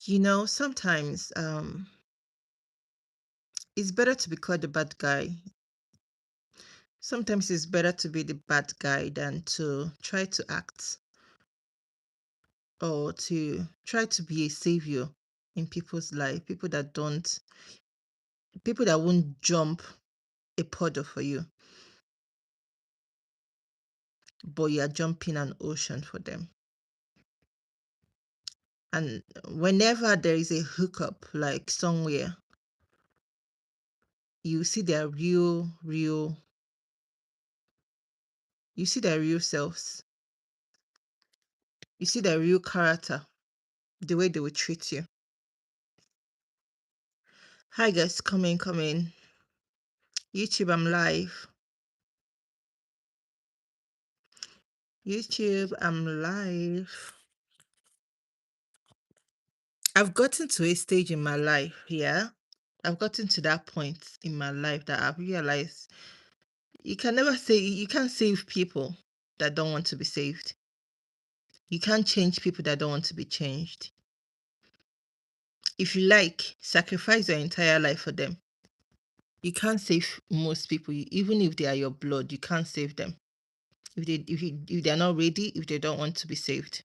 Sometimes it's better to be called the bad guy. Sometimes it's better to be the bad guy than to try to act or to try to be a savior in people's life. People that won't jump a puddle for you, but you're jumping an ocean for them. And whenever there is a hookup, like somewhere, you see their you see their real selves, you see their real character, the way they will treat you. Hi guys, come in. YouTube, I'm live. YouTube, I'm live. I've gotten to a stage in my life, yeah. I've gotten to that point in my life that I've realized you can't save people that don't want to be saved. You can't change people that don't want to be changed. If you like, sacrifice your entire life for them. You can't save most people, even if they are your blood, you can't save them. If they're not ready, if they don't want to be saved.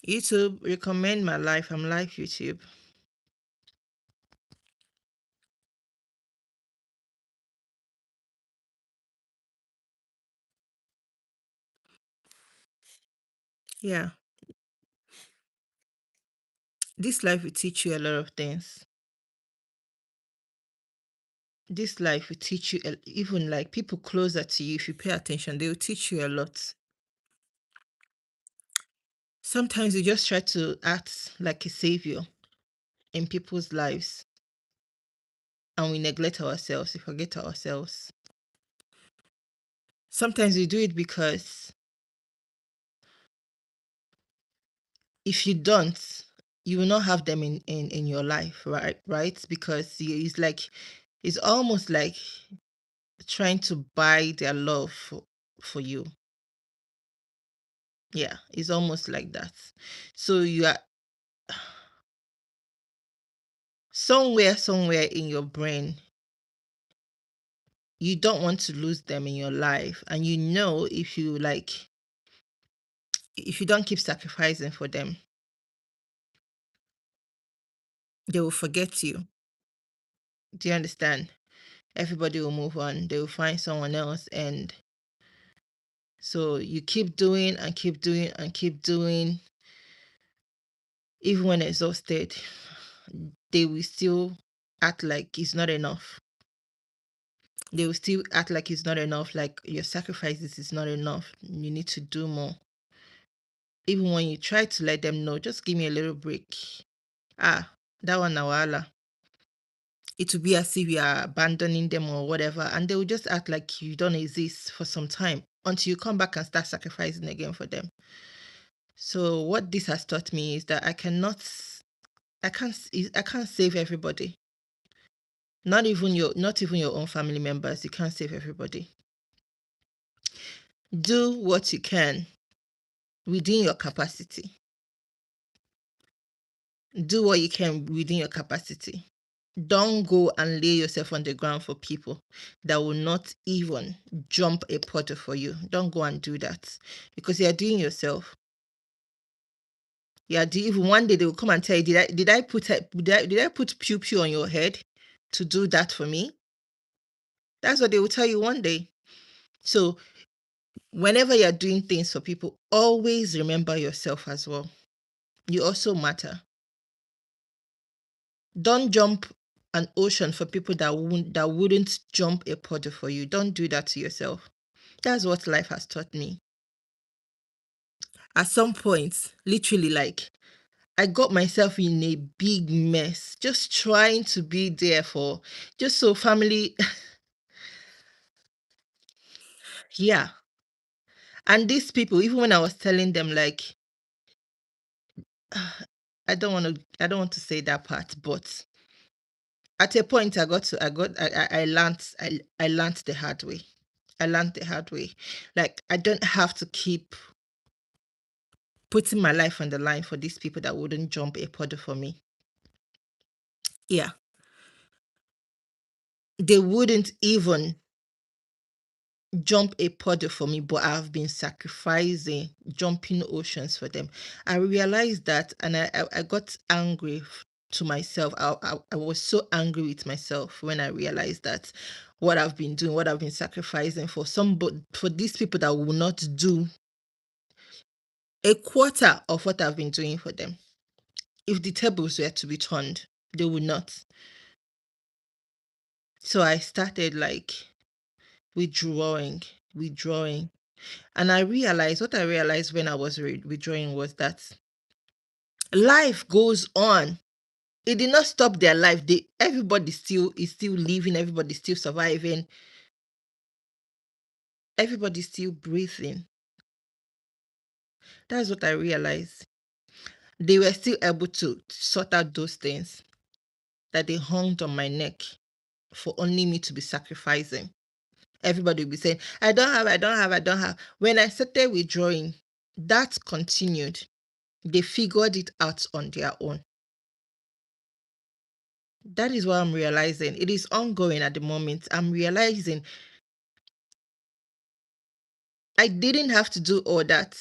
YouTube, recommend my life. I'm live YouTube. Yeah. This life will teach you a lot of things. This life will teach you, even like people closer to you, if you pay attention, they will teach you a lot. Sometimes we just try to act like a savior in people's lives and we neglect ourselves, we forget ourselves. Sometimes we do it because if you don't, you will not have them in your life, right? Because it's almost like trying to buy their love for you. Yeah, it's almost like that. So you are somewhere in your brain, you don't want to lose them in your life. And if you don't keep sacrificing for them, they will forget you. Do you understand? Everybody will move on. They will find someone else. And so you keep doing and keep doing and keep doing, even when exhausted, they will still act like it's not enough. They will still act like it's not enough, like your sacrifices is not enough. You need to do more. Even when you try to let them know, just give me a little break. Ah, that one nawala. It will be as if you are abandoning them or whatever, and they will just act like you don't exist for some time until you come back and start sacrificing again for them. So what this has taught me is that I can't save everybody. Not even your own family members. You can't save everybody. Do what you can within your capacity. Do what you can within your capacity. Don't go and lay yourself on the ground for people that will not even jump a puddle for you. Don't go and do that because you're doing yourself. Yeah, even one day they will come and tell you, did I put pew pew on your head to do that for me? That's what they will tell you one day. So whenever you're doing things for people, always remember yourself as well. You also matter. Don't jump an ocean for people that wouldn't jump a puddle for you. Don't do that to yourself. That's what life has taught me. At some point, literally, like I got myself in a big mess, just trying to be there for just so family. Yeah. And these people, even when I was telling them, like, I don't want to say that part, but at a point I learned the hard way. I learned the hard way. Like I don't have to keep putting my life on the line for these people that wouldn't jump a puddle for me. Yeah. They wouldn't even jump a puddle for me, but I've been sacrificing jumping oceans for them. I realized that, and I got angry to myself. I was so angry with myself when I realized that what I've been doing, what I've been sacrificing for for these people that will not do a quarter of what I've been doing for them. If the tables were to be turned, they would not. So I started like withdrawing, withdrawing. And what I realized when I was withdrawing was that life goes on. It did not stop their life. Everybody still is still living, everybody's still surviving, everybody's still breathing. That's what I realized. They were still able to sort out those things that they hung on my neck for only me to be sacrificing. Everybody will be saying, I don't have, I don't have, I don't have. When I started withdrawing, that continued. They figured it out on their own. That is what I'm realizing. It is ongoing at the moment. I'm realizing I didn't have to do all that,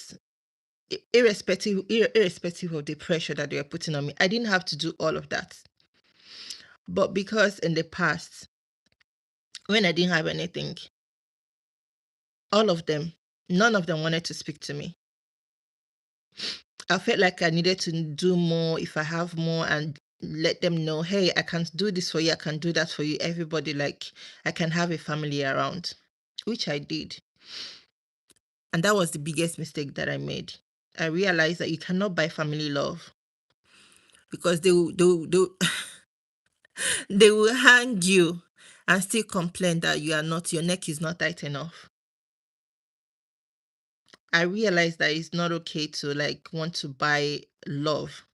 irrespective of the pressure that they were putting on me. I didn't have to do all of that. But because in the past, when I didn't have anything, all of them, none of them wanted to speak to me. I felt like I needed to do more if I have more and let them know, hey, I can do this for you, I can do that for you. Everybody, like, I can have a family around, which I did. And that was the biggest mistake that I made. I realized that you cannot buy family love because they will hang you and still complain that your neck is not tight enough. I realized that it's not okay to like want to buy love,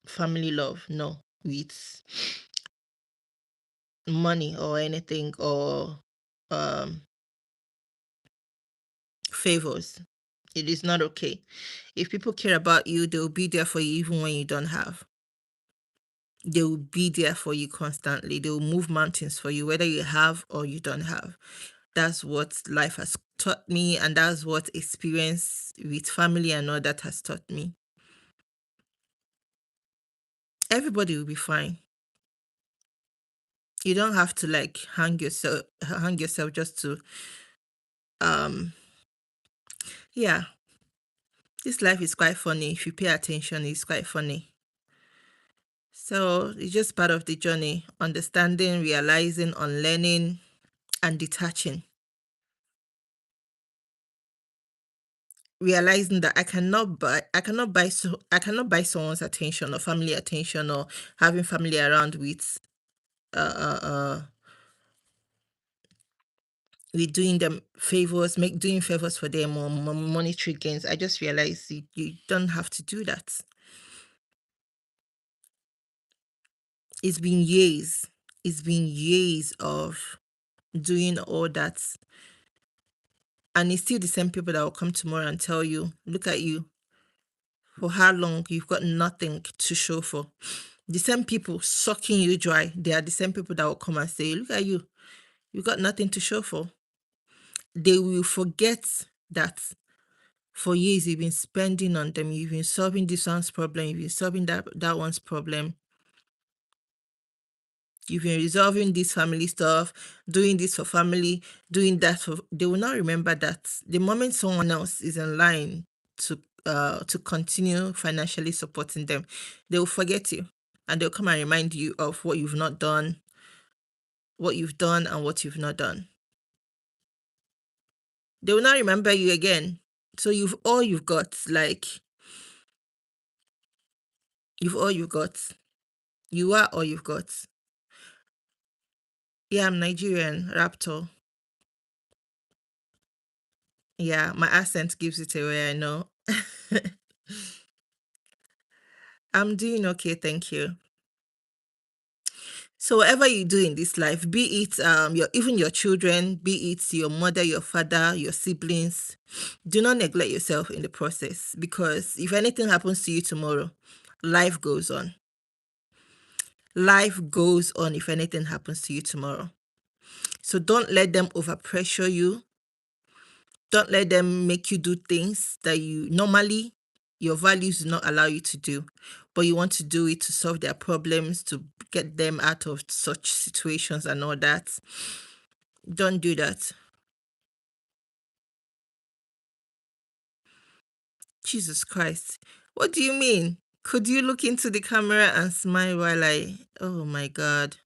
family love, no, with money or anything or um favors. It is not okay. If people care about you, they will be there for you even when you don't have. They will be there for you constantly. They will move mountains for you, whether you have or you don't have. That's what life has taught me, and that's what experience with family and all that has taught me. Everybody will be fine. You don't have to like hang yourself just to um yeah. This life is quite funny. If you pay attention, it's quite funny. So it's just part of the journey, understanding, realizing, unlearning, and detaching. Realizing that I cannot buy someone's attention or family attention or having family around uh with doing them favors, make doing favors for them or monetary gains. I just realized you don't have to do that. It's been years. It's been years of doing all that. And it's still the same people that will come tomorrow and tell you, look at you, for how long you've got nothing to show for. The same people sucking you dry, they are the same people that will come and say, look at you, you've got nothing to show for. They will forget that for years you've been spending on them, you've been solving this one's problem, you've been solving that one's problem. You've been resolving this family stuff, doing this for family, doing that for. They will not remember that the moment someone else is in line to continue financially supporting them, they will forget you, and they'll come and remind you of what you've not done, what you've done, and what you've not done. They will not remember you again. So you've all you've got, like you've all you've got. You are all you've got. Yeah, I'm Nigerian, Raptor. Yeah, my accent gives it away, I know. I'm doing okay, thank you. So whatever you do in this life, be it even your children, be it your mother, your father, your siblings, do not neglect yourself in the process, because if anything happens to you tomorrow, life goes on. Life goes on if anything happens to you tomorrow. So don't let them overpressure you. Don't let them make you do things that you normally your values do not allow you to do, but you want to do it to solve their problems, to get them out of such situations and all that. Don't do that. Jesus Christ. What do you mean? Could you look into the camera and smile while oh my God,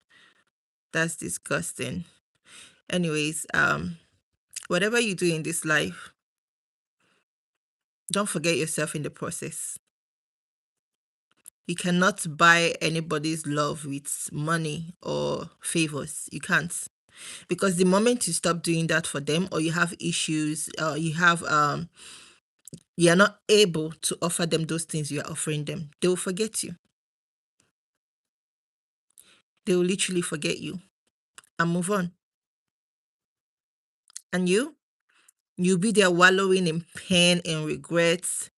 that's disgusting. Anyways, whatever you do in this life, don't forget yourself in the process. You cannot buy anybody's love with money or favors. You can't. Because the moment you stop doing that for them, or you have issues, or you're not able to offer them those things you are offering them, they will forget you. They will literally forget you and move on. And you'll be there wallowing in pain and regrets.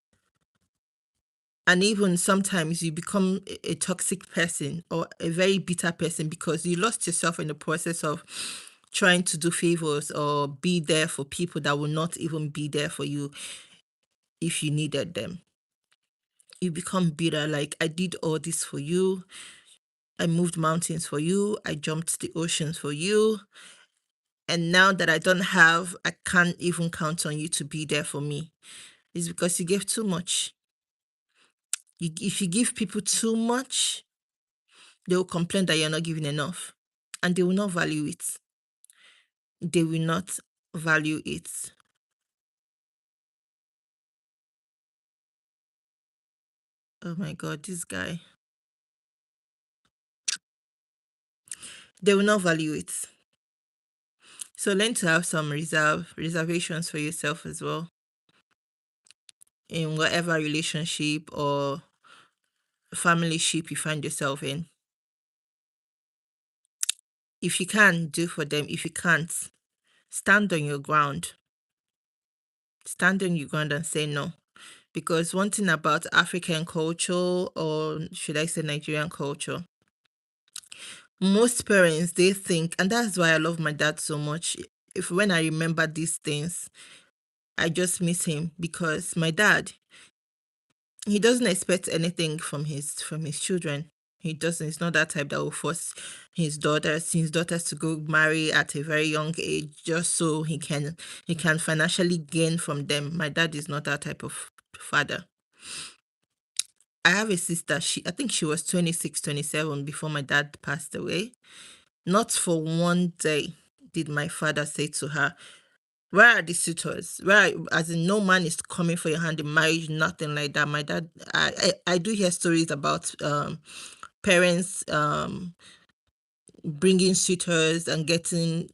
And even sometimes you become a toxic person or a very bitter person because you lost yourself in the process of trying to do favors or be there for people that will not even be there for you if you needed them. You become bitter, like, I did all this for you. I moved mountains for you. I jumped the oceans for you. And now that I don't have, I can't even count on you to be there for me. It's because you gave too much. If you give people too much, they will complain that you're not giving enough. And they will not value it. They will not value it. Oh my God, this guy. They will not value it. So learn to have some reservations for yourself as well in whatever relationship or family ship you find yourself in. If you can, do for them. If you can't, stand on your ground. Stand on your ground and say no. Because one thing about African culture, or should I say Nigerian culture, most parents, they think, and that's why I love my dad so much. If when I remember these things, I just miss him, because my dad, he doesn't expect anything from his children. He doesn't. He's not that type that will force his daughters to go marry at a very young age just so he can financially gain from them. My dad is not that type of father. I have a sister. I think she was 26, 27 before my dad passed away. Not for one day did my father say to her, "Where are the suitors? As in, no man is coming for your hand in marriage, nothing like that." My dad, I do hear stories about parents bringing suitors and getting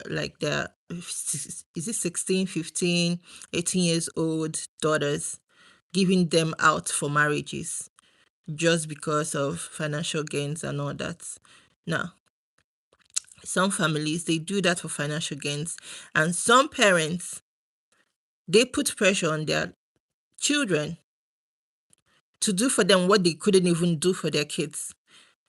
like their, is it 16, 15, 18 years old daughters, giving them out for marriages just because of financial gains and all that. Now, some families, they do that for financial gains, and some parents, they put pressure on their children to do for them what they couldn't even do for their kids.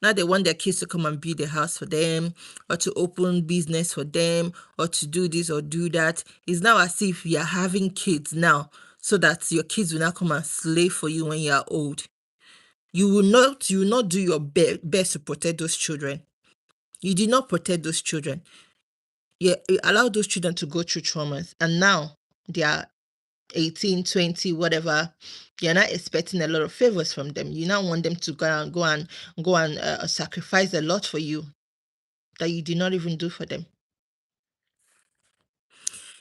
Now they want their kids to come and build a house for them, or to open business for them, or to do this or do that. It's now as if you're having kids now so that your kids will not come and slave for you when you are old. You will not do your best to protect those children. You did not protect those children. You allow those children to go through traumas, and now they are 18, 20, whatever. You're not expecting a lot of favors from them. You now want them to go and sacrifice a lot for you that you did not even do for them.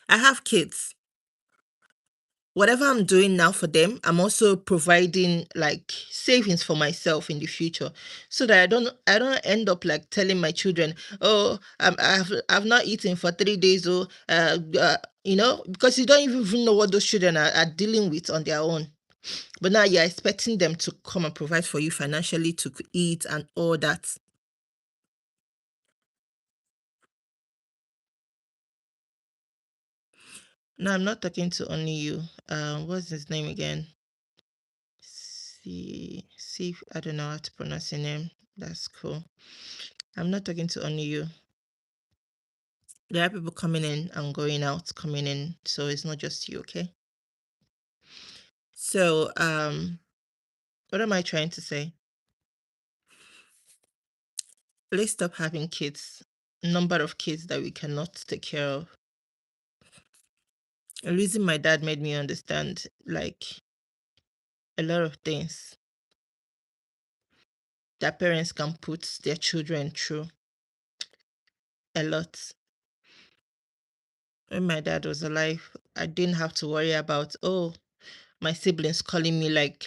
I have kids. Whatever I'm doing now for them, I'm also providing like savings for myself in the future, so that I don't end up like telling my children, "Oh, I've not eaten for 3 days," or because you don't even know what those children are dealing with on their own. But now you're expecting them to come and provide for you financially to eat and all that. No, I'm not talking to only you. What's his name again? See, I don't know how to pronounce your name. That's cool. I'm not talking to only you. There are people coming in and going out, coming in, so it's not just you, okay? So, what am I trying to say? Let's stop having kids. Number of kids that we cannot take care of. Losing my dad made me understand like a lot of things that parents can put their children through. A lot. When my dad was alive, I didn't have to worry about, oh, my siblings calling me like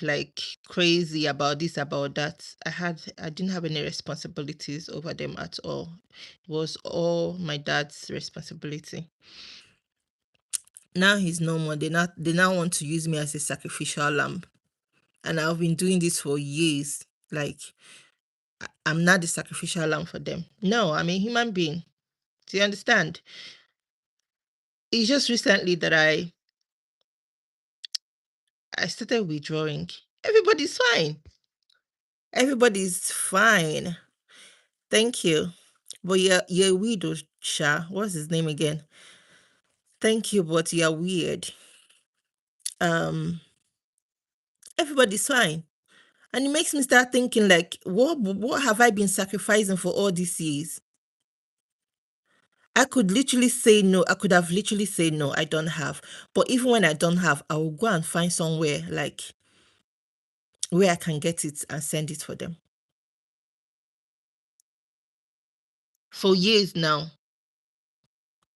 crazy about this, about that. I didn't have any responsibilities over them at all. It was all my dad's responsibility. Now he's no more. They now want to use me as a sacrificial lamb. And I've been doing this for years. Like I'm not the sacrificial lamb for them. No, I'm a human being. Do you understand? It's just recently that I started withdrawing. Everybody's fine. Everybody's fine. Thank you. But you're a widow, Sha. What's his name again? Thank you, but you're weird. Um, everybody's fine. And it makes me start thinking like, what have I been sacrificing for all these years? I could literally say no. I could have literally said no, I don't have. But even when I don't have, I will go and find somewhere like where I can get it and send it for them. For years now.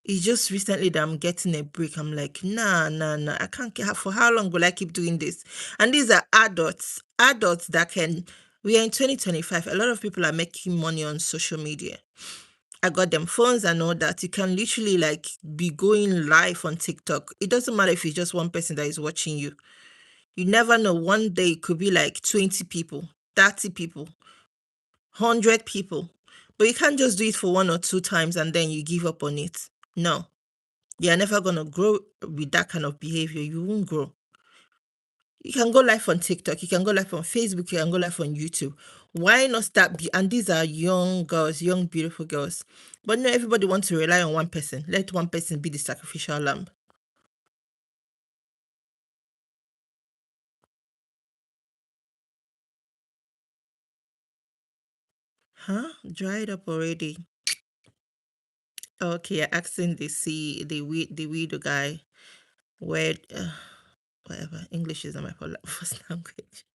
It's just recently that I'm getting a break. I'm like, nah, nah, nah. I can't get for how long will I keep doing this? And these are adults that can. We are in 2025. A lot of people are making money on social media. I got them phones and all that. You can literally like be going live on TikTok. It doesn't matter if it's just one person that is watching you. You never know. One day it could be like 20 people, 30 people, 100 people. But you can't just do it for 1 or 2 times and then you give up on it. No. You're never gonna grow with that kind of behavior. You won't grow. You can go live on TikTok, you can go live on Facebook, you can go live on YouTube. Why not start? And these are young girls, young, beautiful girls. But no, everybody wants to rely on one person. Let one person be the sacrificial lamb. Huh? Dried up already. Okay, you're asking the weirdo guy where whatever. English is not my first language.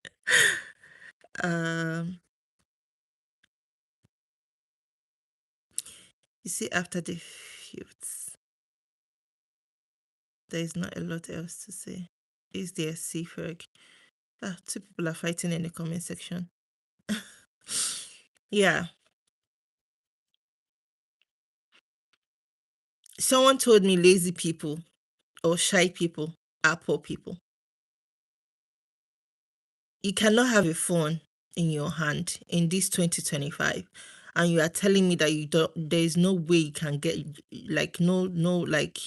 um you see, after the feuds, there is not a lot else to say. Is there Seaferg? Ah, two people are fighting in the comment section. Yeah. Someone told me lazy people or shy people are poor people. You cannot have a phone in your hand in this 2025 and you are telling me that you don't there is no way you can get like no like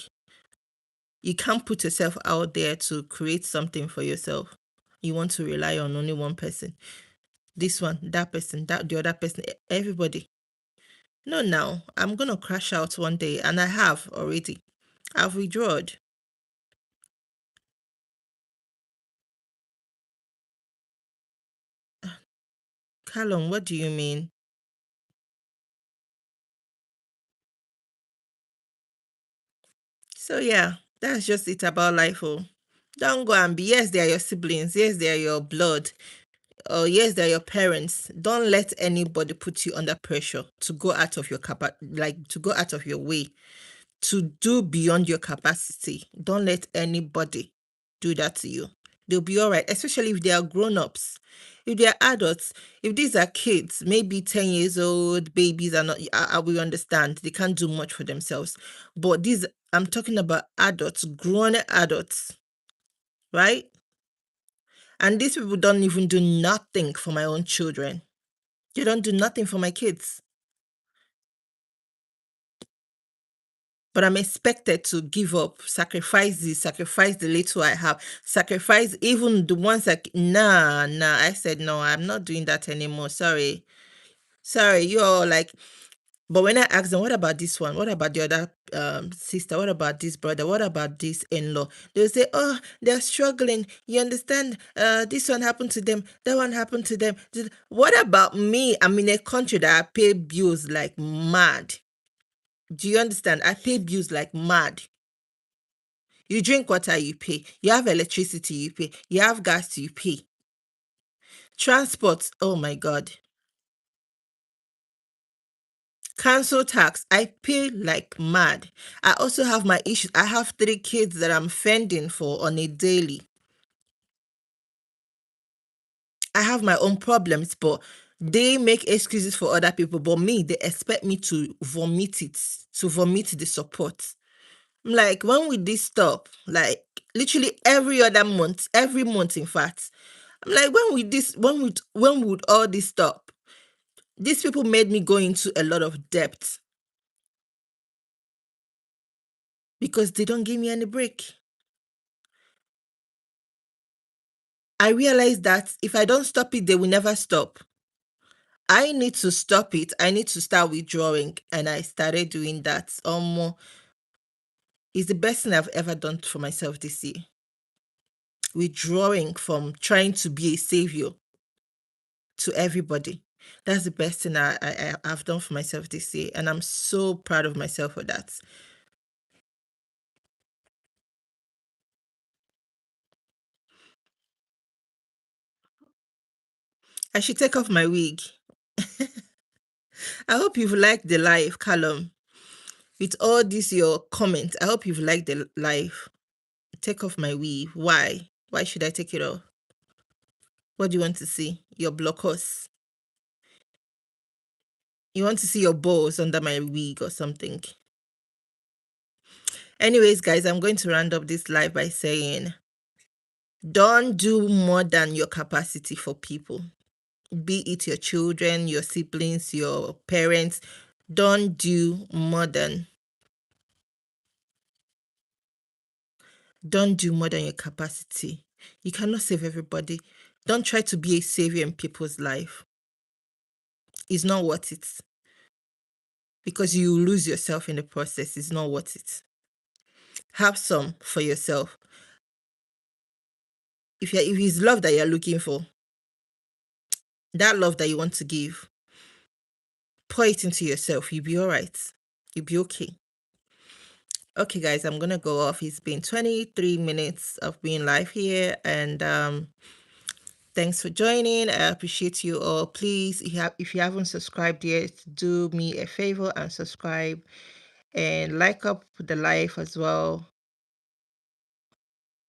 you can't put yourself out there to create something for yourself. You want to rely on only one person. This one, that person, that the other person, everybody. No, now I'm gonna crash out one day, and I have already. I've withdrawn. Callum, what do you mean? So yeah, that's just it about life. Oh, don't go and be. Yes, they are your siblings. Yes, they are your blood. Or yes, they're your parents. Don't let anybody put you under pressure to go out of your like to go out of your way to do beyond your capacity. Don't let anybody do that to you. They'll be all right, especially if they are grown-ups. If they are adults, if these are kids, maybe 10 years old, babies are not, I will understand. They can't do much for themselves. But these, I'm talking about adults, grown adults, right? And these people don't even do nothing for my own children. They don't do nothing for my kids. but I'm expected to give up, sacrifice this, sacrifice the little I have, sacrifice even the ones that, nah. I said, no, I'm not doing that anymore. Sorry. You're like, but when I ask them, what about this one? What about the other sister? What about this brother? What about this in-law? They'll say, oh, they're struggling. You understand? This one happened to them. That one happened to them. What about me? I'm in a country that I pay bills like mad. Do you understand? I pay bills like mad. You drink water, you pay. You have electricity, you pay. You have gas, you pay. Transport, oh my God. Council tax, I pay like mad. I also have my issues. I have 3 kids that I'm fending for on a daily. I have my own problems, but they make excuses for other people. But me, they expect me to vomit it, to vomit the support. I'm like, when will this stop? Like, literally every month, in fact. I'm like, when would all this stop? These people made me go into a lot of debt because they don't give me any break. I realized that if I don't stop it, they will never stop. I need to stop it. I need to start withdrawing. And I started doing that. It's the best thing I've ever done for myself this year. Withdrawing from trying to be a savior to everybody. That's the best thing I've done for myself this year. And I'm so proud of myself for that. I should take off my wig. I hope you've liked the live, Callum. With all this, your comments, I hope you've liked the live. Take off my weave. Why? Why should I take it off? What do you want to see? Your blockers. You want to see your balls under my wig or something? Anyways, guys, I'm going to round up this live by saying, don't do more than your capacity for people. Be it your children, your siblings, your parents. Don't do more than your capacity. You cannot save everybody. Don't try to be a savior in people's life. It's not worth it. Because you lose yourself in the process. It's not worth it. Have some for yourself. If it's love that you're looking for, that love that you want to give, pour it into yourself. You'll be all right. You'll be okay. Okay, guys, I'm gonna go off. It's been 23 minutes of being live here, and thanks for joining. I appreciate you all. Please, if you haven't subscribed yet, do me a favor and subscribe and like up the live as well.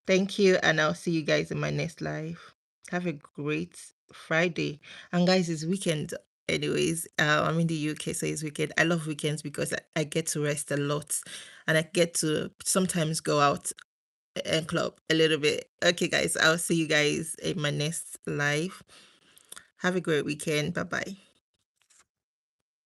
Thank you, and I'll see you guys in my next live. Have a great Friday. And guys, it's weekend. Anyways, I'm in the UK, so it's weekend. I love weekends because I get to rest a lot and I get to sometimes go out and club a little bit. Okay, guys, I'll see you guys in my next live. Have a great weekend. Bye bye.